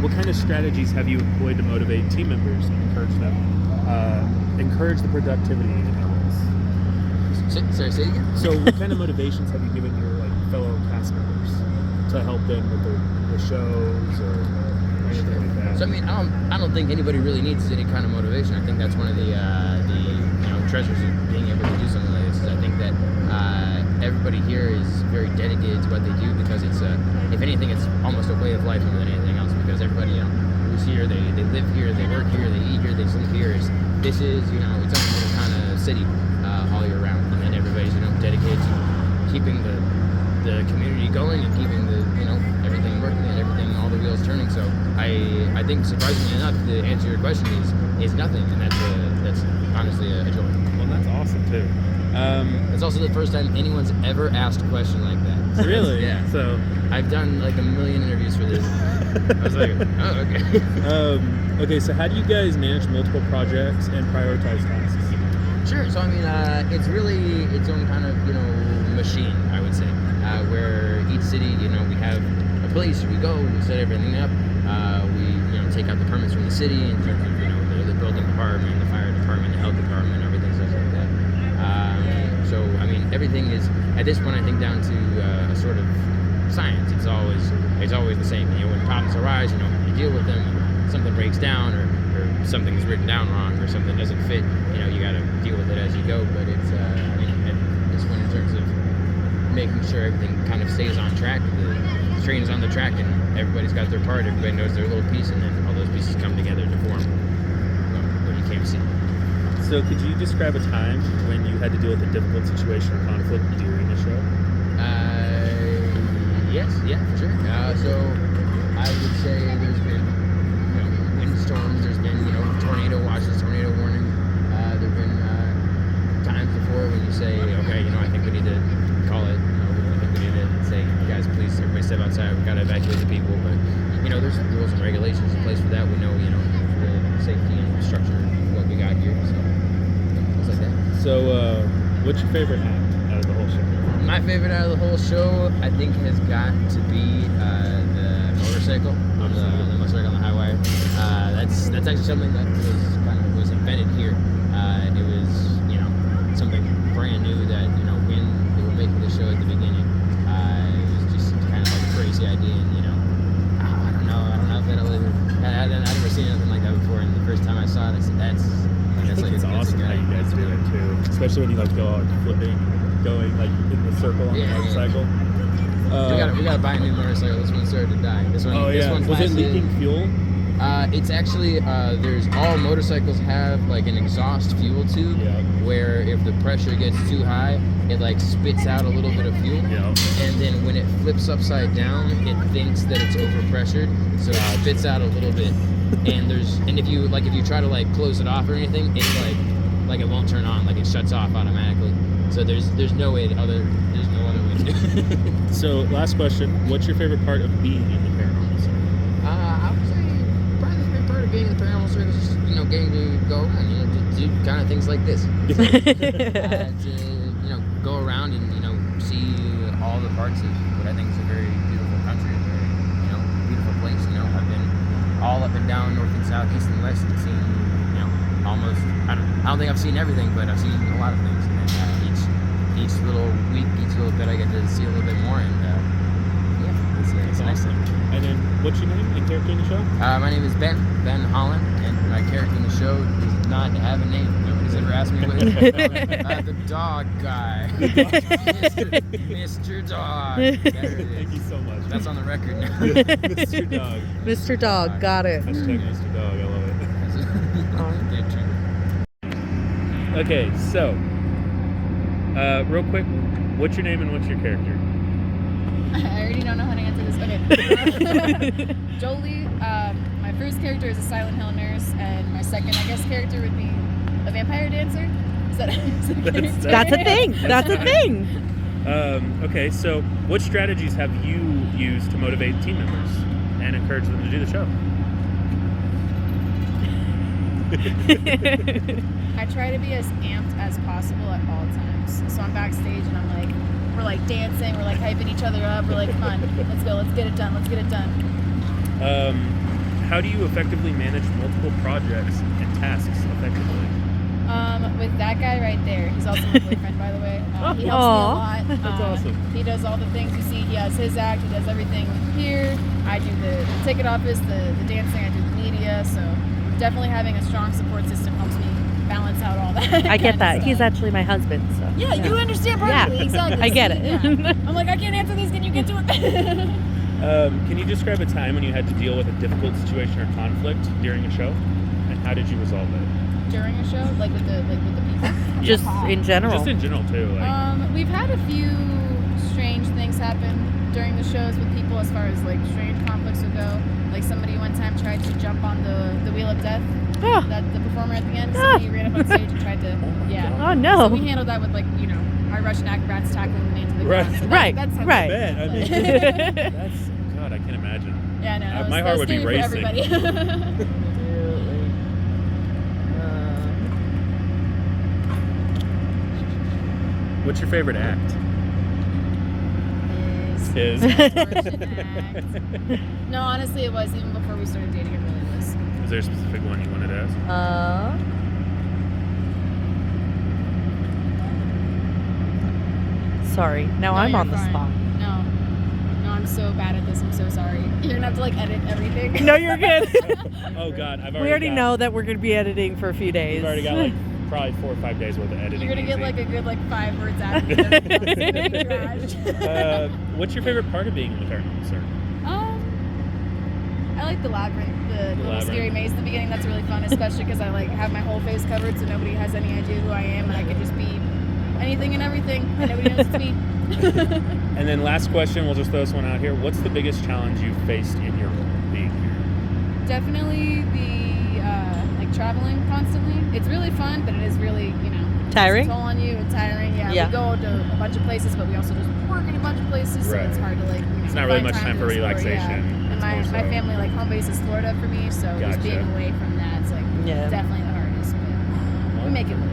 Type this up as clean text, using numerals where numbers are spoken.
what kind of strategies have you employed to motivate team members and encourage the productivity in their roles? Sorry, say it again? So what kind of motivations have you given your fellow cast members to help them with their shows or anything like that? So I don't think anybody really needs any kind of motivation. I think that's one of the treasures of being able to do something like this. Is I think that everybody here is very dedicated to what they do because it's if anything, it's almost a way of life more than anything else. Because everybody who's here, they live here, they work here, they eat here, they sleep here. This is its own little kind of city all year round, and then everybody's dedicated to keeping the community going and keeping everything working and everything, all the wheels turning. So I think surprisingly enough, the answer to your question is nothing, and that's honestly a joy. Well, that's awesome too. It's also the first time anyone's ever asked a question like that. Really? Yeah. So I've done like a million interviews for this. I was like, oh, okay. Okay, so how do you guys manage multiple projects and prioritize tasks? Sure. So it's really its own kind of machine, I would say, where each city, we have a place, we go, we set everything up, we take out the permits from the city in terms of the building department, the fire department, the health department, everything such like that. So everything is at this point I think down to a sort of science. It's always the same. When problems arise, you deal with them. When something breaks down or something's written down wrong or something doesn't fit, you got to deal with it as you go. But it's at this point in terms of making sure everything kind of stays on track. The train is on the track and everybody's got their part. Everybody knows their little piece, and then all those pieces come together to form what you came to see. So could you describe a time when you had to deal with a difficult situation or conflict during the show? Yes, yeah, for sure. So I would say there's been windstorms, there's been tornado watches, tornado warning. There've been times before when you say, okay, I think we need to call it. I think we need to say, guys, please, everybody step outside. We've got to evacuate the people. But there's rules and regulations in place for that. We know the safety and structure of what we got here. So things like that. So what's your favorite act out of the whole show? My favorite out of the whole show, I think, has got to be the motorcycle on the motorcycle on the high wire. That's actually something that was invented here. It was something brand new that when they were making the show at the beginning, it was just kind of like a crazy idea. And I don't know if I'd never seen anything like that before. And the first time I saw it, I said that's it's awesome how you guys do it too, especially when you go out flipping, going in the circle on the motorcycle. We gotta buy a new motorcycle. This one started to die. This one. Was it leaking fuel? It's actually there's all motorcycles have an exhaust fuel tube, where if the pressure gets too high, it spits out a little bit of fuel, and then when it flips upside down, it thinks that it's overpressured, so it spits out a little bit. And if you try to close it off or anything, it's it won't turn on, it shuts off automatically. So there's no other way to do it. So last question, what's your favorite part of being in the Paranormal Circle? I would say probably the favorite part of being in the Paranormal Circle is just getting to go around, to do kind of things like this. To go around and see all the parts of what I think is a very beautiful country, a very beautiful place. I've been all up and down, north and south, east and west, and seen almost, I don't think I've seen everything, but I've seen a lot of things. And each little week, each little bit, I get to see a little bit more. And it's awesome. And then, what's your name and character in the show? My name is Ben Holland, and my character in the show does not have a name. Nobody's ever asked me what his name is. The dog guy. Mr. Dog. There it is. Thank you so much. That's on the record now. Mr. Dog. Mr. Dog, got it. Hashtag Mr. Dog, I love it. Okay, so, real quick, what's your name and what's your character? I already don't know how to answer this. Okay. Jolie, my first character is a Silent Hill nurse, and my second, I guess, character would be a vampire dancer. Is that a character? That's a thing. That's a thing. Okay, so what strategies have you used to motivate team members and encourage them to do the show? I try to be as amped as possible at all times. So I'm backstage and we're dancing, we're hyping each other up, we're come on, let's go, let's get it done. how do you effectively manage multiple projects and tasks effectively? With that guy right there, he's also my boyfriend, by the way. He helps me a Aw. lot. That's awesome. He does all the things you see. He has his act. He does everything here. I do the ticket office, the dancing. I do the media. So definitely having a strong support system helps me balance out all that. I get that. He's stuff. actually my husband, so. Yeah, you understand perfectly. Yeah. Exactly. I get See? it. Yeah. I'm like, I can't answer these. Can you get to it? Can you describe a time when you had to deal with a difficult situation or conflict during a show, and how did you resolve it? During a show, like with the people. Just in general. Just in general too. Like, We've had a few strange things happen during the shows with people as far as like strange conflicts would go. Like somebody one time tried to jump on the wheel of death. Oh. That the performer at the end. Somebody ran up on stage and tried to. Yeah. Oh, no. So we handled that with like our Russian acrobats tackling the man to the Right. ground. So Right. That's how Right. I bet. I mean, that's God. I can't imagine. Yeah, no. That was, My that heart was would be scary for racing. everybody. What's your favorite act? Is. No, honestly, it was even before we started dating. It really was. Is there a specific one you wanted to ask? Sorry. Now No, I'm you're on the fine. spot. No, I'm so bad at this. I'm so sorry. You're gonna have to like edit everything. No, you're good. Oh God, I've already. We already got, know that we're going to be editing for a few days. We've already got like probably 4 or 5 days worth of editing. You're gonna get easy. like a good 5 words after. It's gonna be trash. What's your favorite part of being in the Paranormal Cirque? I like the labyrinth, the little labyrinth. scary maze at the beginning. That's really fun, especially because I like have my whole face covered, so nobody has any idea who I am, and I can just be anything and everything, and nobody knows it's me. And then last question, we'll just throw this one out here. What's the biggest challenge you've faced in your role being here? Definitely the traveling constantly. It's really fun, but it is really Tiring? It's a toll on you. It's tiring. Yeah, Yeah. we go to a bunch of places, but we also just work in a bunch of places, so Right. it's hard to It's not really find much time for to explore, relaxation. Yeah. And It's my more so- family home base is Florida for me, so Gotcha. just being away from that, it's Yeah. definitely the hardest. But we make it work.